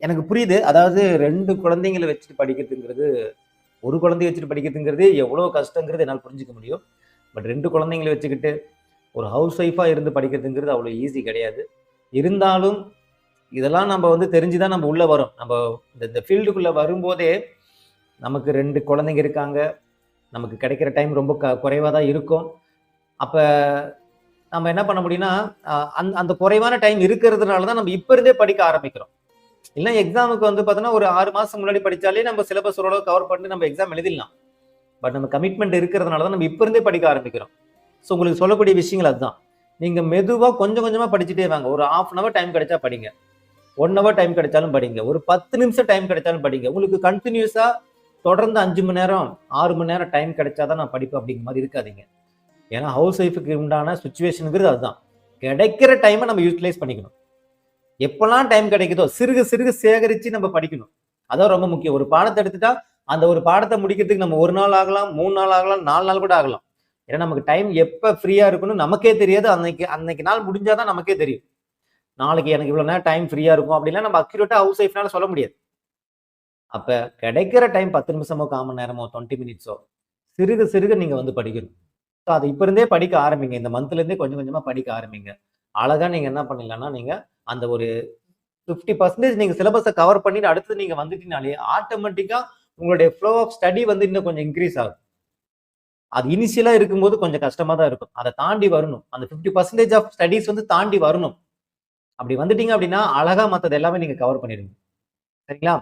எனக்கு புரியுது. அதாவது 2 குழந்தைங்கள வச்சுட்டு படிக்கிறதுங்கிறது, ஒரு குழந்தைய வச்சுட்டு படிக்கிறதுங்கிறது எவ்வளோ கஷ்டங்கிறது என்னால புரிஞ்சுக்க முடியும். பட் 2 குழந்தைங்கள வச்சுக்கிட்டு, ஒரு ஹவுஸ் ஒய்ஃபா இருந்து படிக்கிறதுங்கிறது அவ்வளோ ஈஸி கிடையாது. இருந்தாலும், இதெல்லாம் நம்ப வந்து தெரிஞ்சு தான் நம்ம உள்ள வரோம். நம்ப இந்த இந்த ஃபீல்டுக்குள்ள வரும்போதே, நமக்கு 2 குழந்தைங்க இருக்காங்க. நமக்கு கிடைக்கிற டைம் ரொம்ப குறைவா தான் இருக்கும். அப்ப நம்ம என்ன பண்ண முடியும்னா, அந்த அந்த குறைவான டைம் இருக்கிறதுனால தான் நம்ம இப்ப இருந்தே படிக்க ஆரம்பிக்கிறோம். இல்ல எக்ஸாமுக்கு வந்து பார்த்தோம்னா, ஒரு 6 மாசம் முன்னாடி படிச்சாலே நம்ம சிலபஸ் ஓரளவு கவர் பண்ணிட்டு நம்ம எக்ஸாம் எழுதிடலாம். பட் நம்ம கமிட்மெண்ட் இருக்கிறதுனால தான் நம்ம இப்ப இருந்தே படிக்க ஆரம்பிக்கிறோம். ஸோ உங்களுக்கு சொல்லக்கூடிய விஷயங்கள் அதுதான். நீங்க மெதுவா கொஞ்சம் கொஞ்சமா படிச்சுட்டே வாங்க. ஒரு 1/2 அன் ஹவர் டைம் கிடைச்சா படிங்க. 1 ஹவர் டைம் கிடைச்சாலும் படிங்க. ஒரு 10 நிமிஷம் டைம் கிடைச்சாலும் படிங்க. உங்களுக்கு கன்டினியூஸா தொடர்ந்து 5 மணி நேரம், 6 மணி நேரம் டைம் கிடைச்சா தான் நான் படிப்பேன் அப்படிங்கிற மாரி இருக்காதீங்க. ஏன்னா ஹவுஸ் ஒய்ஃப்க்கு உண்டான சிச்சுவேஷன்ங்கிறது அதுதான். கிடைக்கிற டைம நம்ம யூட்டிலைஸ் பண்ணிக்கணும். எப்பலாம் டைம் கிடைக்குதோ சிறுக சிறுக சேகரிச்சு நம்ம படிக்கணும். அதான் ரொம்ப முக்கியம். ஒரு பாடத்த எடுத்துட்டா, அந்த ஒரு பாடத்த முடிக்கிறதுக்கு நம்ம 1 நாள் ஆகலாம், 3 நாள் ஆகலாம், 4 நாள் கூட ஆகலாம். ஏன்னா நமக்கு டைம் எப்ப ஃப்ரீயா இருக்குன்னு நமக்கே தெரியாது. அன்னைக்கு அன்னைக்கு நாள் முடிஞ்சா தான் நமக்கே தெரியும். நாளைக்கு எனக்கு இவ்வளவு நேரம் டைம் ஃப்ரீயா இருக்கும் அப்படிலாம் நம்ம அக்யூரேட்டா ஹவுஸ் ஒய்ஃப்னால சொல்ல முடியாது. அப்ப கிடைக்கிற டைம் 10 நிமிஷமோ, 1/4 மணி நேரமோ, 20 மினிட்ஸோ சிறுக சிறுக நீங்க வந்து படிக்கணும். ஸோ அத இப்ப இருந்தே படிக்க ஆரம்பிங்க. இந்த மந்த்ல இருந்தே கொஞ்சம் கொஞ்சமா படிக்க ஆரம்பிங்க. அழகா நீங்க என்ன பண்ணிடலாம்னா, நீங்க அந்த ஒரு 50% நீங்க சிலபஸ கவர் பண்ணிட்டு அடுத்தது நீங்க வந்துட்டீங்கனாலே, ஆட்டோமேட்டிக்கா உங்களுடைய ஃப்ளோ ஆஃப் ஸ்டடி வந்து இன்னும் கொஞ்சம் இன்கிரீஸ் ஆகும். அது இனிஷியலா இருக்கும்போது கொஞ்சம் கஷ்டமா தான் இருக்கும். அத தாண்டி வரணும். அந்த 50% ஆஃப் ஸ்டடீஸ் வந்து தாண்டி வரணும். அப்படி வந்துட்டீங்க அப்படின்னா, அழகா மத்தது எல்லாமே நீங்க கவர் பண்ணிடுவீங்க. சரிங்களா?